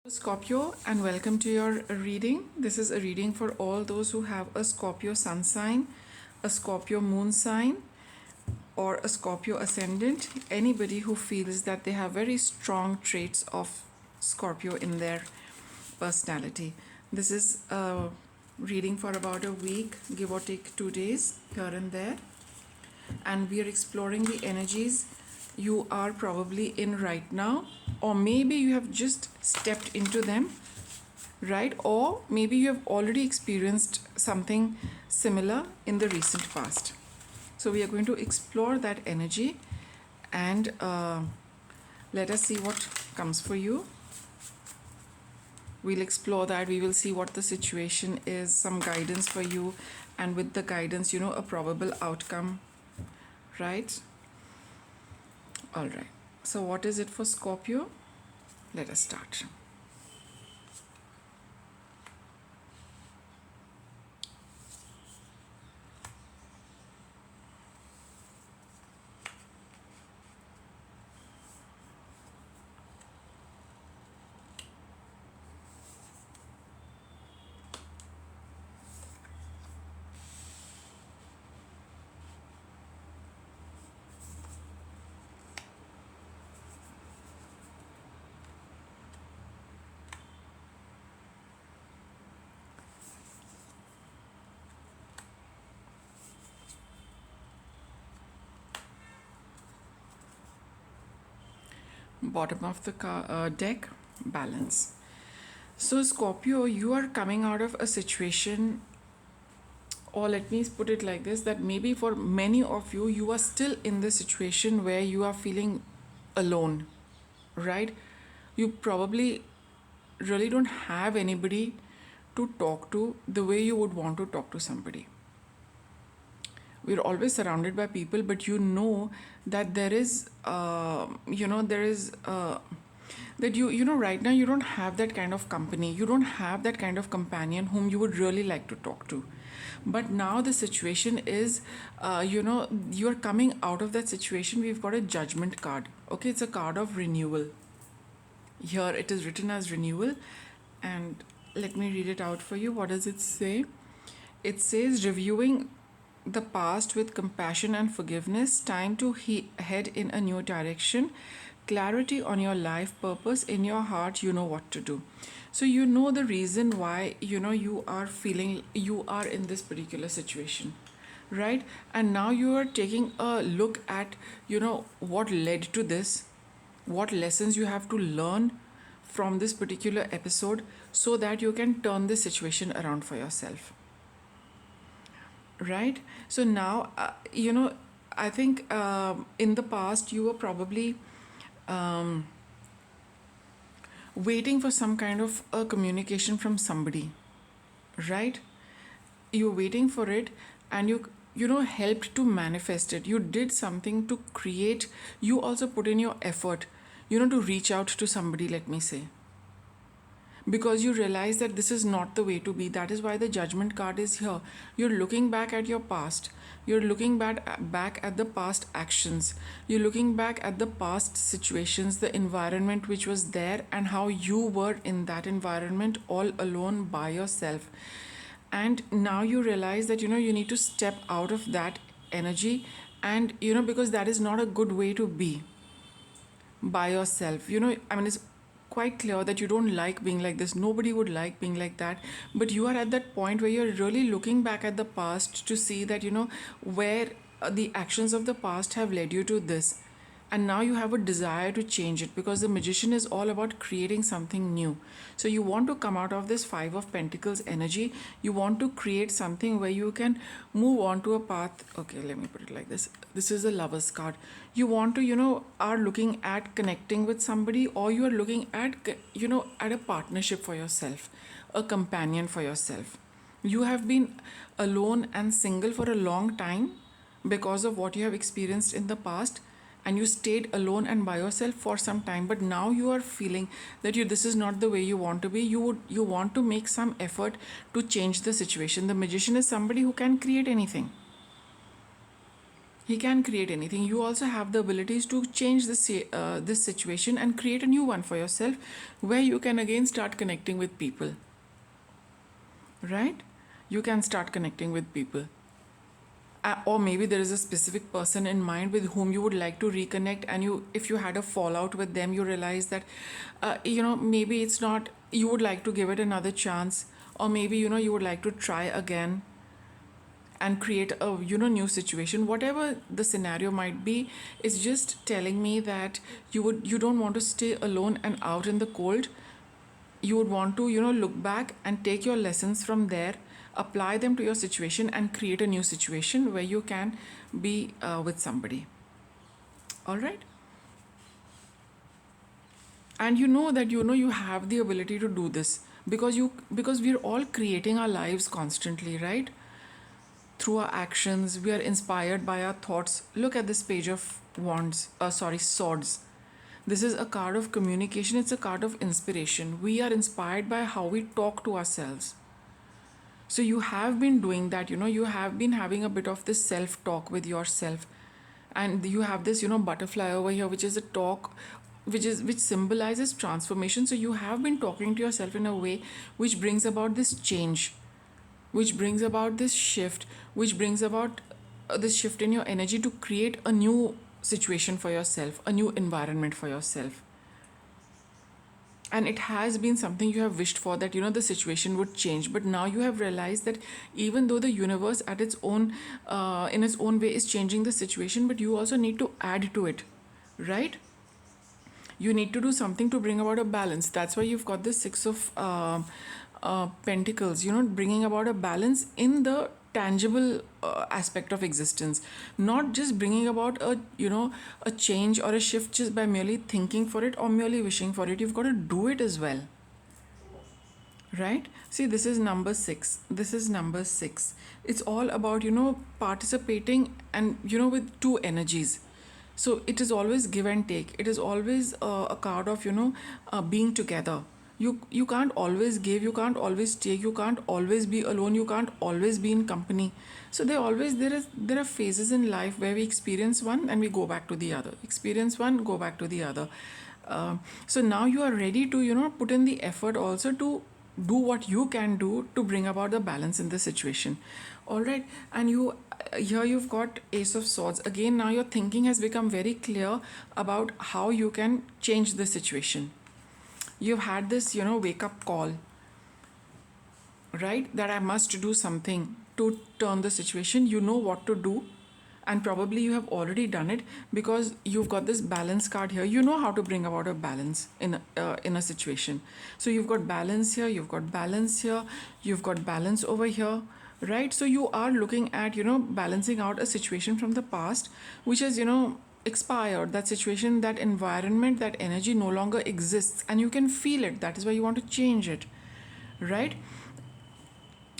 Scorpio, and welcome to your reading. This is a reading for all those who have a Scorpio sun sign, a Scorpio moon sign, or a Scorpio ascendant. Anybody who feels that they have very strong traits of Scorpio in their personality. This is a reading for about a week, give or take 2 days here and there, and we are exploring the energies you are probably in right now, or maybe you have just stepped into them, right? Or maybe you have already experienced something similar in the recent past. So, we are going to explore that energy and let us see what comes for you. We'll explore that. We will see what the situation is, some guidance for you, and with the guidance, a probable outcome, right? All right. So, what is it for Scorpio? Let us start. Bottom of the deck, balance. So, Scorpio, you are coming out of a situation, or let me put it like this, that maybe for many of you, you are still in the situation where you are feeling alone, right? You probably really don't have anybody to talk to the way you would want to talk to somebody. We're always surrounded by people, but that there is that right now you don't have that kind of company, you don't have that kind of companion whom you would really like to talk to. But now the situation is, you are coming out of that situation. We've got a judgment card. Okay, it's a card of renewal. Here it is written as renewal, and let me read it out for you. What does it say? It says, reviewing the past with compassion and forgiveness, time to head in a new direction, clarity on your life purpose, in your heart you know what to do. So you know the reason why you are feeling you are in this particular situation, right? And now you are taking a look at what led to this, what lessons you have to learn from this particular episode, so that you can turn this situation around for yourself, right? So now I think in the past you were probably waiting for some kind of a communication from somebody, right? You're waiting for it, and you helped to manifest it. You did something to create. You also put in your effort to reach out to somebody, let me say, because you realize that this is not the way to be. That is why the judgment card is here. You're looking back at your past, you're looking back at the past actions, you're looking back at the past situations, the environment which was there, and how you were in that environment all alone by yourself. And now you realize that you need to step out of that energy, and because that is not a good way to be by yourself. I mean, it's quite clear that you don't like being like this. Nobody would like being like that. But you are at that point where you're really looking back at the past to see that, where the actions of the past have led you to this. And now you have a desire to change it, because the magician is all about creating something new. So you want to come out of this Five of Pentacles energy. You want to create something where you can move on to a path. Okay, let me put it like this. This is the Lover's card. You want to are looking at connecting with somebody, or you are looking at at a partnership for yourself, a companion for yourself. You have been alone and single for a long time because of what you have experienced in the past, and you stayed alone and by yourself for some time. But now you are feeling that this is not the way you want to be. You want to make some effort to change the situation. The magician is somebody who can create anything. He can create anything. You also have the abilities to change this situation and create a new one for yourself, where you can again start connecting with people. Right? You can start connecting with people. Or maybe there is a specific person in mind with whom you would like to reconnect, and if you had a fallout with them, you realize that maybe it's not, you would like to give it another chance, or maybe you would like to try again and create a new situation. Whatever the scenario might be, it's just telling me that you don't want to stay alone and out in the cold. You would want to look back and take your lessons from there, apply them to your situation, and create a new situation where you can be with somebody. All right? And you know that you have the ability to do this, because we're all creating our lives constantly, right? Through our actions, we are inspired by our thoughts. Look at this page of swords. This is a card of communication, it's a card of inspiration. We are inspired by how we talk to ourselves. So you have been doing that, you have been having a bit of this self talk with yourself. And you have this, butterfly over here, which is a talk which symbolizes transformation. So you have been talking to yourself in a way which brings about this change, which brings about this shift, which brings about this shift in your energy to create a new situation for yourself, a new environment for yourself. And it has been something you have wished for, that the situation would change, but now you have realized that even though the universe at its own in its own way is changing the situation, but you also need to add to it, right? You need to do something to bring about a balance. That's why you've got the Six of Pentacles, bringing about a balance in the tangible aspect of existence, not just bringing about a change or a shift just by merely thinking for it or merely wishing for it. You've got to do it as well, right? See, this is number 6. It's all about participating, and with two energies. So it is always give and take. It is always a card of being together. You can't always give, you can't always take, you can't always be alone, you can't always be in company. So there are phases in life where we experience one and we go back to the other, experience one, go back to the other. So now you are ready to put in the effort also to do what you can do to bring about the balance in the situation. All right. And here you've got Ace of Swords again. Now your thinking has become very clear about how you can change the situation. You've had this wake up call, right, that I must do something to turn the situation. You know what to do, and probably you have already done it, because you've got this balance card here. You know how to bring about a balance in a situation. So you've got balance here, you've got balance here, you've got balance over here, right? So you are looking at balancing out a situation from the past, which has expired. That situation, that environment, that energy no longer exists, and you can feel it. That is why you want to change it, right?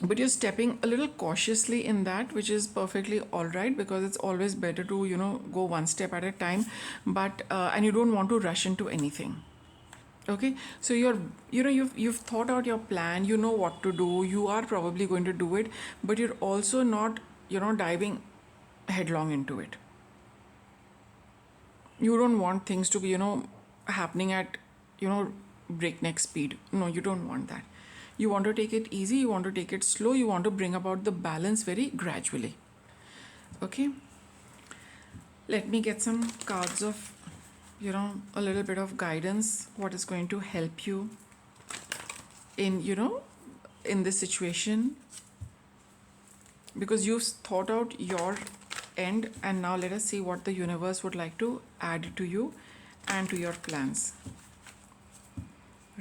But you're stepping a little cautiously in that, which is perfectly all right, because it's always better to go one step at a time. But and you don't want to rush into anything. Okay, so you've thought out your plan, you know what to do, you are probably going to do it, but you're also not diving headlong into it. You don't want things to be happening at breakneck speed. No, you don't want that. You want to take it easy, you want to take it slow, you want to bring about the balance very gradually. Okay, let me get some cards of a little bit of guidance. What is going to help you in in this situation, because you've thought out your end, and now let us see what the universe would like to add to you and to your plans,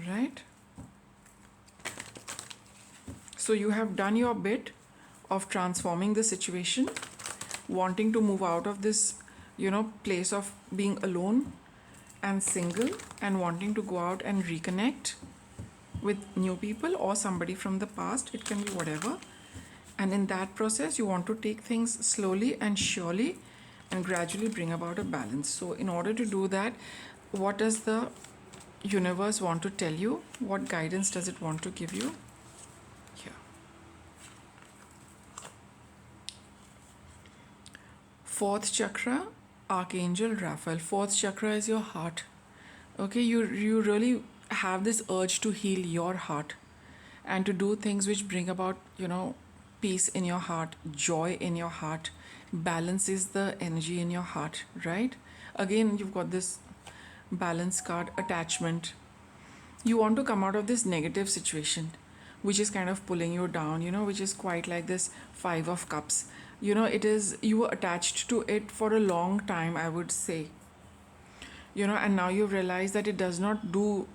right? So you have done your bit of transforming the situation, wanting to move out of this place of being alone and single, and wanting to go out and reconnect with new people or somebody from the past. It can be whatever. And in that process, you want to take things slowly and surely and gradually bring about a balance. So in order to do that, what does the universe want to tell you? What guidance does it want to give you? Here. Fourth chakra, Archangel Raphael. Fourth chakra is your heart. Okay, you really have this urge to heal your heart and to do things which bring about, peace in your heart, joy in your heart, balances the energy in your heart, right? Again, you've got this balance card, attachment. You want to come out of this negative situation which is kind of pulling you down, which is quite like this Five of Cups. It is, you were attached to it for a long time, I would say, and now you realize that it does not do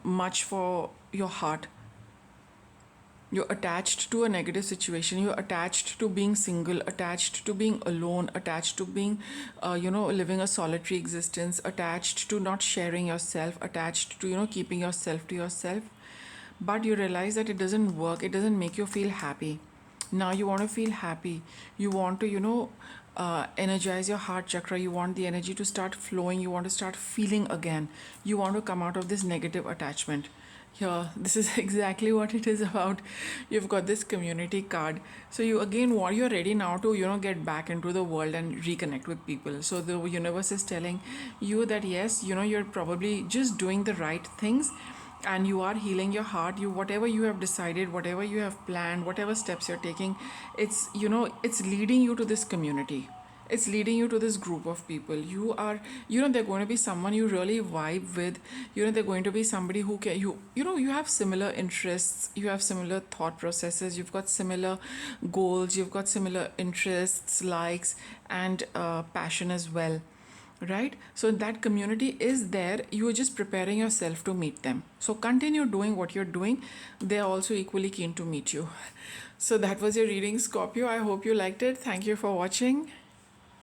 much for your heart. You're attached to a negative situation. You're attached to being single, attached to being alone, attached to being, living a solitary existence, attached to not sharing yourself, attached to, keeping yourself to yourself. But you realize that it doesn't work, it doesn't make you feel happy. Now you want to feel happy. You want to, energize your heart chakra. You want the energy to start flowing. You want to start feeling again. You want to come out of this negative attachment. Here, this is exactly what it is about. You've got this community card. So you again want, you're ready now to, get back into the world and reconnect with people. So the universe is telling you that yes, you're probably just doing the right things and you are healing your heart. You, whatever you have decided, whatever you have planned, whatever steps you're taking, it's, it's leading you to this community, it's leading you to this group of people. You are, they're going to be someone you really vibe with. They're going to be somebody who can, you have similar interests, you have similar thought processes, you've got similar goals, you've got similar interests, likes, and passion as well, right? So that community is there. You are just preparing yourself to meet them. So continue doing what you're doing. They are also equally keen to meet you. So that was your reading, Scorpio. I hope you liked it. Thank you for watching.